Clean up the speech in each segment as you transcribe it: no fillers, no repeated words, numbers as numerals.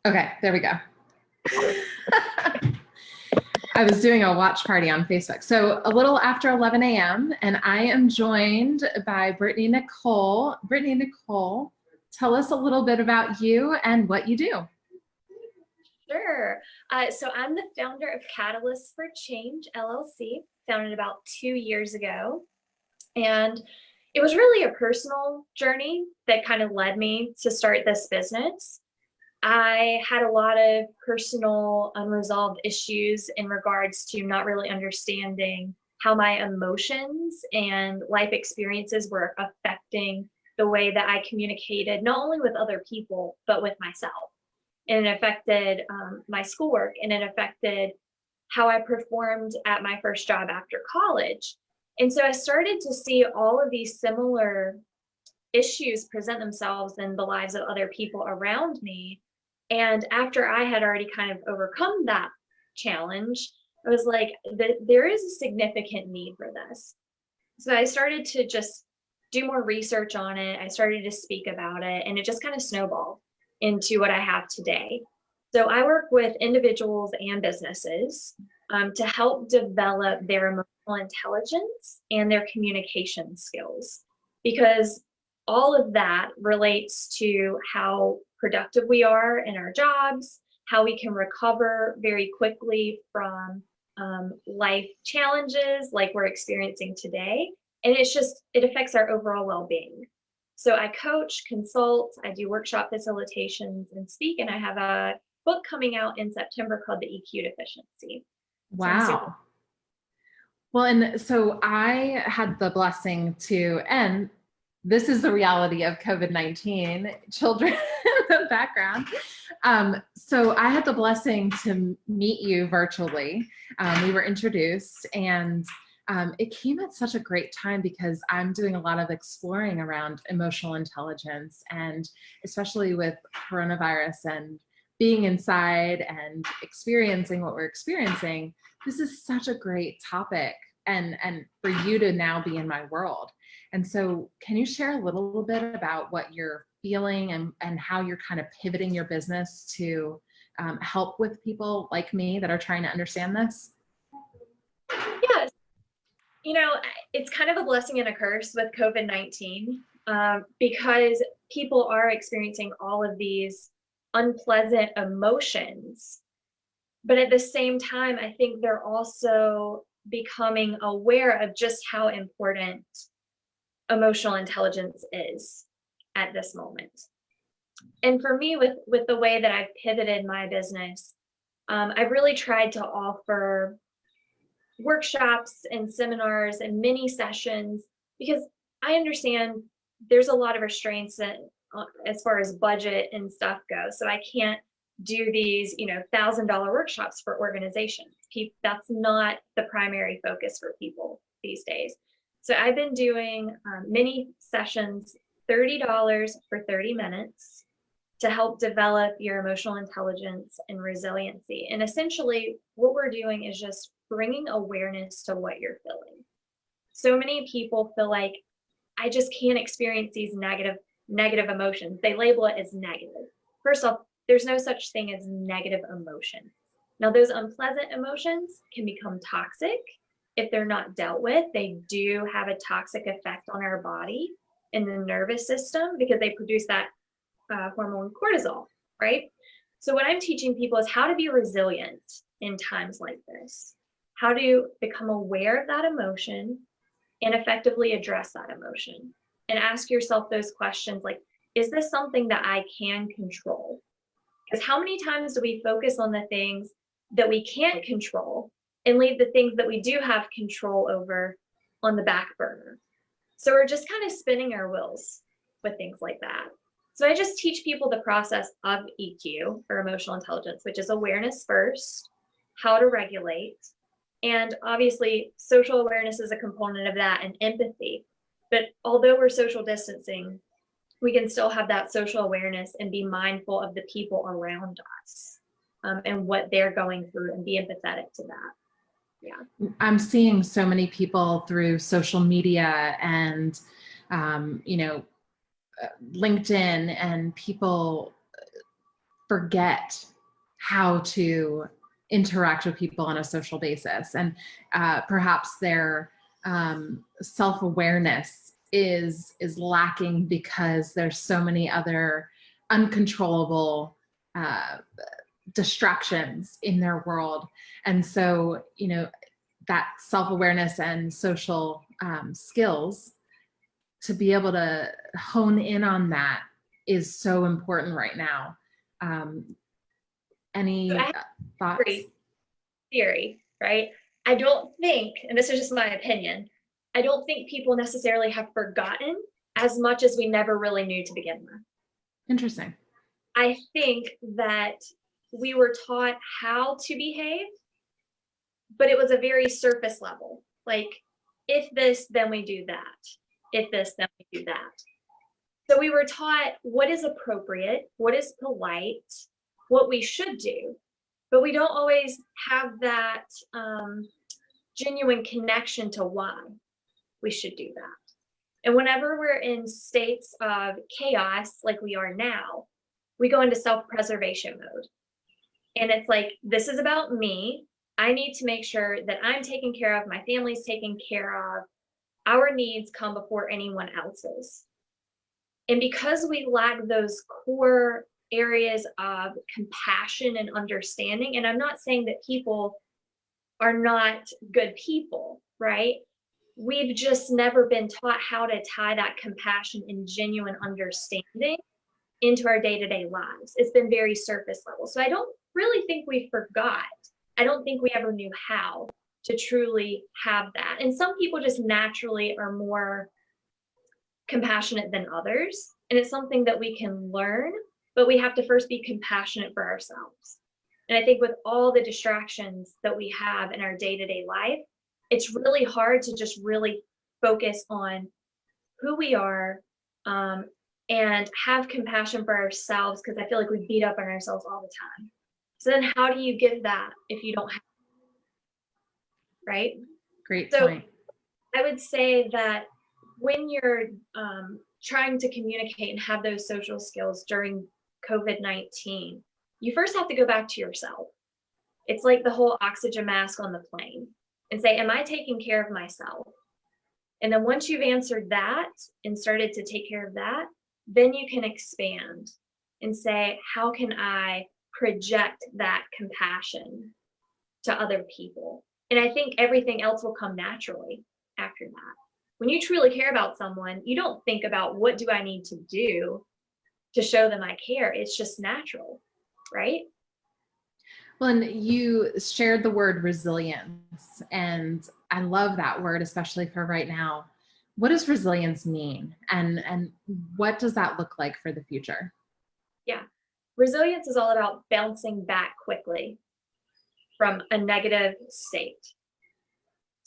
Okay, there we go. I was doing a watch party on Facebook. So a little after 11 a.m. and I am joined by Brittney-Nichole. Brittney-Nichole, tell us a little bit about you and what you do. Sure. So I'm the founder of Catalyst for Change, LLC, founded about 2 years ago. And it was really a personal journey that kind of led me to start this business. I had a lot of personal unresolved issues in regards to not really understanding how my emotions and life experiences were affecting the way that I communicated, not only with other people, but with myself. And it affected my schoolwork, and it affected how I performed at my first job after college. And so I started to see all of these similar issues present themselves in the lives of other people around me. And after I had already kind of overcome that challenge, I was like, there is a significant need for this. So I started to just do more research on it. I started to speak about it, and it just kind of snowballed into what I have today. So I work with individuals and businesses to help develop their emotional intelligence and their communication skills, because all of that relates to how productive we are in our jobs, how we can recover very quickly from life challenges like we're experiencing today. And it affects our overall well-being. So I coach, consult, I do workshop facilitations and speak, and I have a book coming out in September called The EQ Deficiency. Wow. Well, and so I had the blessing to, and this is the reality of COVID-19, children in the background. So I had the blessing to meet you virtually. We were introduced, and it came at such a great time because I'm doing a lot of exploring around emotional intelligence, and especially with coronavirus and being inside and experiencing what we're experiencing, this is such a great topic, and for you to now be in my world. And so can you share a little bit about what you're feeling and how you're kind of pivoting your business to help with people like me that are trying to understand this? Yes. It's kind of a blessing and a curse with COVID-19 because people are experiencing all of these unpleasant emotions. But at the same time, I think they're also becoming aware of just how important emotional intelligence is at this moment. And for me, with the way that I've pivoted my business, I've really tried to offer workshops and seminars and mini sessions, because I understand there's a lot of restraints as far as budget and stuff goes. So I can't do these, $1,000 workshops for organizations. That's not the primary focus for people these days. So I've been doing mini sessions, $30 for 30 minutes to help develop your emotional intelligence and resiliency. And essentially what we're doing is just bringing awareness to what you're feeling. So many people feel like, I just can't experience these negative emotions. They label it as negative. First off, there's no such thing as negative emotion. Now, those unpleasant emotions can become toxic if they're not dealt with. They do have a toxic effect on our body and the nervous system because they produce that hormone cortisol, right? So what I'm teaching people is how to be resilient in times like this, how to become aware of that emotion and effectively address that emotion, and ask yourself those questions like, is this something that I can control? Because how many times do we focus on the things that we can't control and leave the things that we do have control over on the back burner? So we're just kind of spinning our wheels with things like that. So I just teach people the process of EQ, or emotional intelligence, which is awareness first, how to regulate, and obviously social awareness is a component of that, and empathy. But although we're social distancing, we can still have that social awareness and be mindful of the people around us and what they're going through, and be empathetic to that. Yeah. I'm seeing so many people through social media and, LinkedIn, and people forget how to interact with people on a social basis. And perhaps their self-awareness is lacking because there's so many other uncontrollable distractions in their world. And so, you know, that self-awareness and social skills, to be able to hone in on that is so important right now. Any thoughts? Theory, right? I don't think, and this is just my opinion, I don't think people necessarily have forgotten as much as we never really knew to begin with. Interesting. I think that we were taught how to behave, but it was a very surface level. Like, if this, then we do that. If this, then we do that. So we were taught what is appropriate, what is polite, what we should do, but we don't always have that genuine connection to why we should do that. And whenever we're in states of chaos like we are now, we go into self-preservation mode. And it's like, this is about me. I need to make sure that I'm taken care of, my family's taken care of. Our needs come before anyone else's. And because we lack those core areas of compassion and understanding, and I'm not saying that people are not good people, right? We've just never been taught how to tie that compassion and genuine understanding into our day-to-day lives. It's been very surface level. So I don't really think we forgot. I don't think we ever knew how to truly have that. And some people just naturally are more compassionate than others. And it's something that we can learn, but we have to first be compassionate for ourselves. And I think with all the distractions that we have in our day-to-day life, it's really hard to just really focus on who we are and have compassion for ourselves, because I feel like we beat up on ourselves all the time. So then how do you give that if you don't have, right? Great So point. I would say that when you're trying to communicate and have those social skills during COVID-19, you first have to go back to yourself. It's like the whole oxygen mask on the plane, and say, am I taking care of myself? And then once you've answered that and started to take care of that, then you can expand and say, how can I project that compassion to other people? And I think everything else will come naturally after that. When you truly care about someone, you don't think about what do I need to do to show them I care. It's just natural, right? Well, and you shared the word resilience, and I love that word, especially for right now. What does resilience mean, and what does that look like for the future? Yeah, resilience is all about bouncing back quickly from a negative state.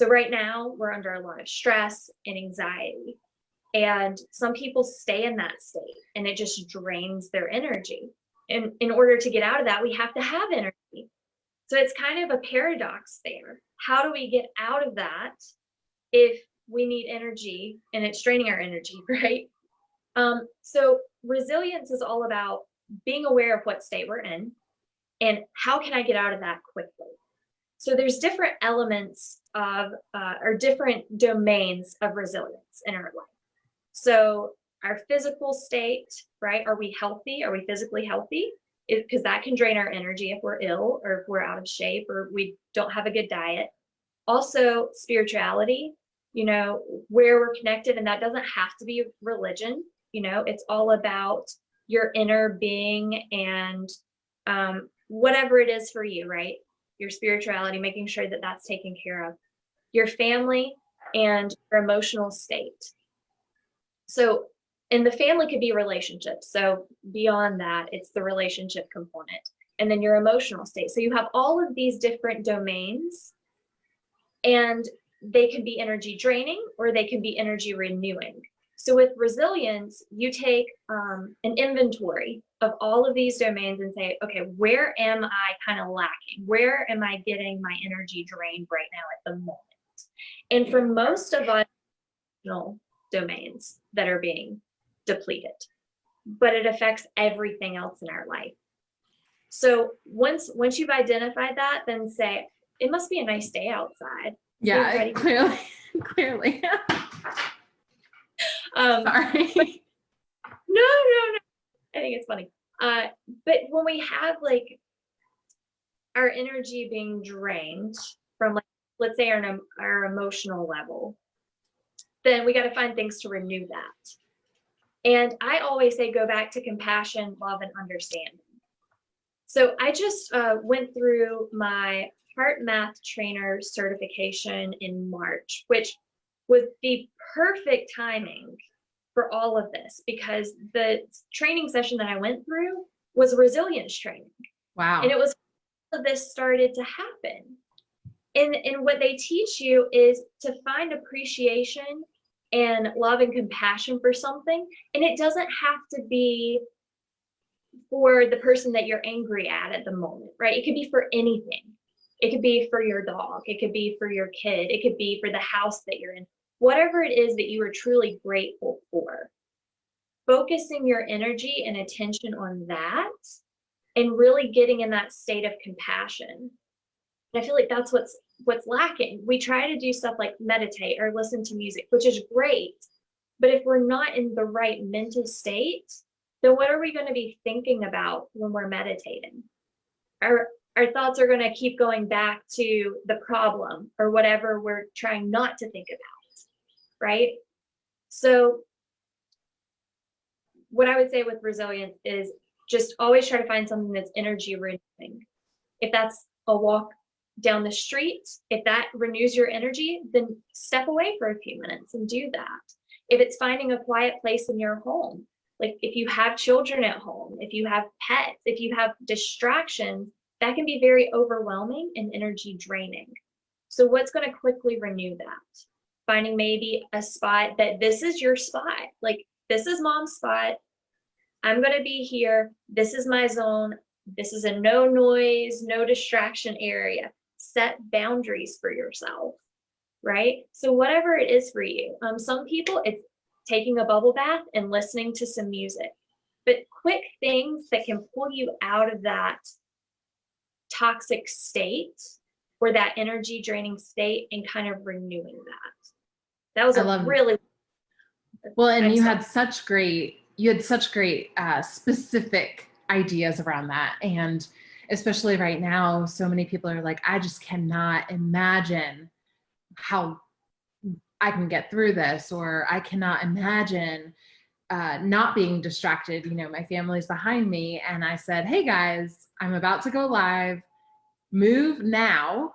So right now we're under a lot of stress and anxiety, and some people stay in that state and it just drains their energy. And in order to get out of that, we have to have energy. So it's kind of a paradox there. How do we get out of that if we need energy and it's draining our energy, right? So resilience is all about being aware of what state we're in and how can I get out of that quickly. So there's different elements of or different domains of resilience in our life. So our physical state, right? Are we healthy? Are we physically healthy? Because that can drain our energy if we're ill or if we're out of shape or we don't have a good diet. Also, spirituality, you know, where we're connected, and that doesn't have to be religion. You know, it's all about your inner being and whatever it is for you, right? Your spirituality, making sure that that's taken care of. Your family and your emotional state. So, and the family could be relationships. So beyond that, it's the relationship component. And then your emotional state. So you have all of these different domains, and they can be energy draining or they can be energy renewing. So with resilience, you take an inventory of all of these domains and say, okay, where am I kind of lacking? Where am I getting my energy drained right now at the moment? And for most of us, domains that are being depleted, but it affects everything else in our life. So once you've identified that, then say, it must be a nice day outside. Yeah, Ready. clearly, clearly. Sorry. No. I think it's funny. But when we have like our energy being drained from, like, let's say our emotional level, then we got to find things to renew that. And I always say, go back to compassion, love, and understanding. So I just went through my heart math trainer certification in March, which was the perfect timing for all of this, because the training session that I went through was resilience training. Wow. And it was all of this started to happen. And what they teach you is to find appreciation and love and compassion for something. And it doesn't have to be for the person that you're angry at the moment, right? It could be for anything. It could be for your dog. It could be for your kid. It could be for the house that you're in. Whatever it is that you are truly grateful for, focusing your energy and attention on that and really getting in that state of compassion. And I feel like that's what's lacking. We try to do stuff like meditate or listen to music, which is great. But if we're not in the right mental state, then what are we going to be thinking about when we're meditating? Our thoughts are going to keep going back to the problem or whatever we're trying not to think about, right? So what I would say with resilience is just always try to find something that's energy renewing. If that's a walk down the street, if that renews your energy, then step away for a few minutes and do that. If it's finding a quiet place in your home, like if you have children at home, if you have pets, if you have distractions, that can be very overwhelming and energy draining. So what's going to quickly renew that? Finding maybe a spot that this is your spot. Like, this is mom's spot. I'm going to be here. This is my zone. This is a no noise, no distraction area. Set boundaries for yourself, right? So whatever it is for you. Some people, it's taking a bubble bath and listening to some music. But quick things that can pull you out of that toxic state or that energy draining state and kind of renewing that. That was really well, and you had such great specific ideas around that. And especially right now, so many people are like, I just cannot imagine how I can get through this, or I cannot imagine not being distracted. You know, my family's behind me. And I said, hey guys, I'm about to go live. Move now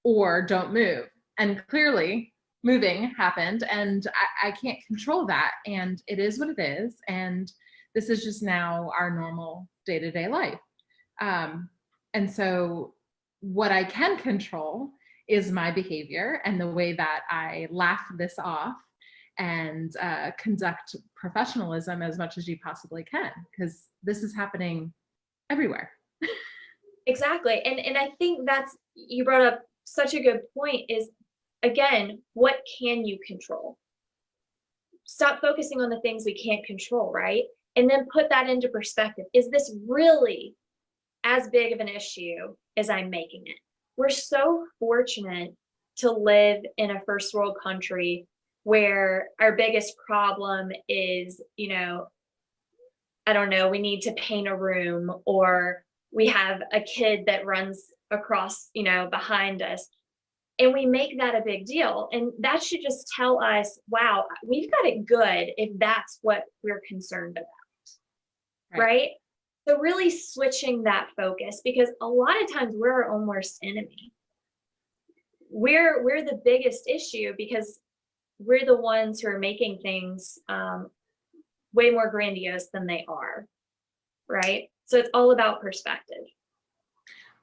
or don't move. And clearly moving happened, and I can't control that. And it is what it is. And this is just now our normal day-to-day life. And so what I can control is my behavior and the way that I laugh this off and conduct professionalism as much as you possibly can, because this is happening everywhere. Exactly. And I think you brought up such a good point is, again, what can you control? Stop focusing on the things we can't control, right? And then put that into perspective. Is this really as big of an issue as I'm making it? We're so fortunate to live in a first world country where our biggest problem is, I don't know, we need to paint a room, or we have a kid that runs across, behind us. And we make that a big deal. And that should just tell us, wow, we've got it good if that's what we're concerned about, right? So really switching that focus, because a lot of times we're our own worst enemy. We're the biggest issue because we're the ones who are making things way more grandiose than they are, right? So it's all about perspective.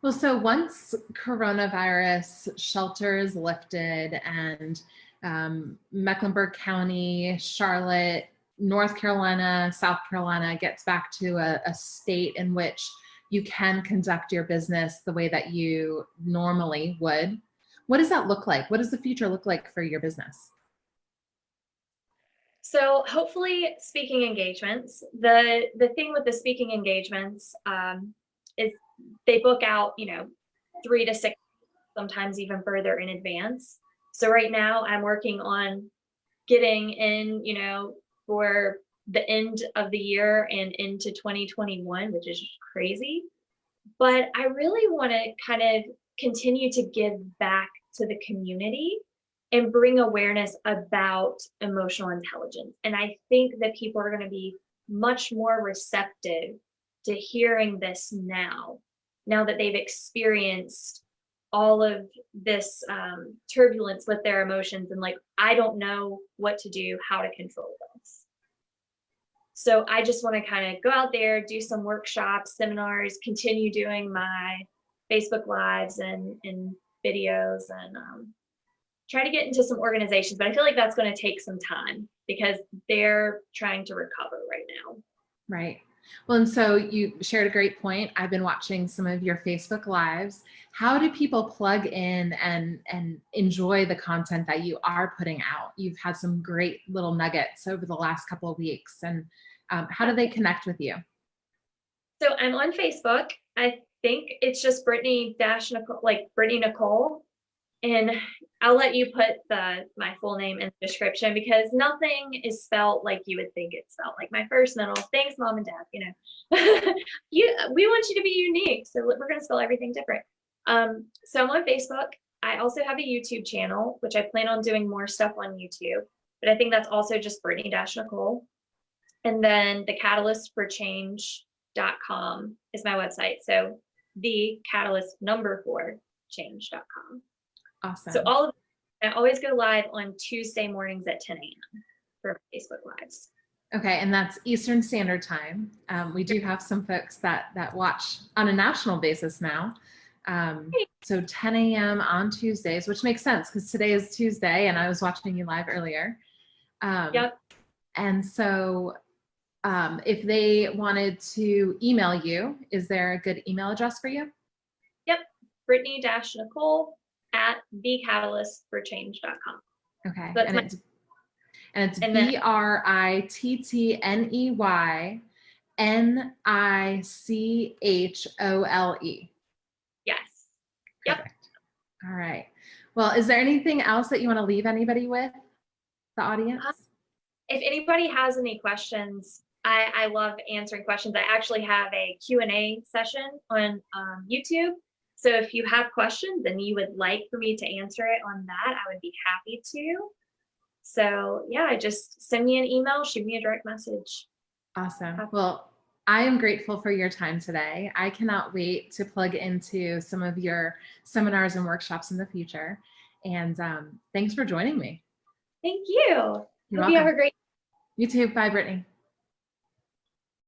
Well, so once coronavirus shelters lifted and Mecklenburg County, Charlotte, North Carolina, South Carolina gets back to a state in which you can conduct your business the way that you normally would, what does that look like? What does the future look like for your business? So hopefully speaking engagements, the thing with the speaking engagements, is they book out, 3 to 6, sometimes even further in advance. So right now I'm working on getting in, for the end of the year and into 2021, which is crazy. But I really want to kind of continue to give back to the community and bring awareness about emotional intelligence. And I think that people are going to be much more receptive to hearing this now that they've experienced all of this turbulence with their emotions and like, I don't know what to do, how to control this. So I just want to kind of go out there, do some workshops, seminars, continue doing my Facebook Lives and videos, and try to get into some organizations. But I feel like that's going to take some time because they're trying to recover right now. Right. Well, and so you shared a great point. I've been watching some of your Facebook Lives. How do people plug in and enjoy the content that you are putting out? You've had some great little nuggets over the last couple of weeks. And how do they connect with you? So I'm on Facebook. I think it's just Brittney-Nichole, like Brittney-Nichole. And I'll let you put my full name in the description because nothing is spelled like you would think it's spelled. Like my first, middle, thanks mom and dad, we want you to be unique. So we're going to spell everything different. So I'm on Facebook. I also have a YouTube channel, which I plan on doing more stuff on YouTube, but I think that's also just Brittney-Nichole. And then the catalystforchange.com is my website. So the catalyst for change.com. Awesome. So I always go live on Tuesday mornings at 10 a.m. for Facebook Lives. Okay, and that's Eastern Standard Time. We do have some folks that watch on a national basis now. So 10 a.m. on Tuesdays, which makes sense because today is Tuesday and I was watching you live earlier. Yep. And so if they wanted to email you, is there a good email address for you? Yep, Brittney-Nichole@thecatalyst.com. Okay, so and it's BRITTNEYNICHOLE. Yes. Yep. Perfect. All right. Well, is there anything else that you want to leave anybody with, the audience? If anybody has any questions, I love answering questions. I actually have a Q&A session on YouTube. So if you have questions and you would like for me to answer it on that, I would be happy to. So yeah, just send me an email, shoot me a direct message. Awesome. Well, I am grateful for your time today. I cannot wait to plug into some of your seminars and workshops in the future. And thanks for joining me. Thank you. You're Hope you have welcome. a great You too. Bye, Brittney.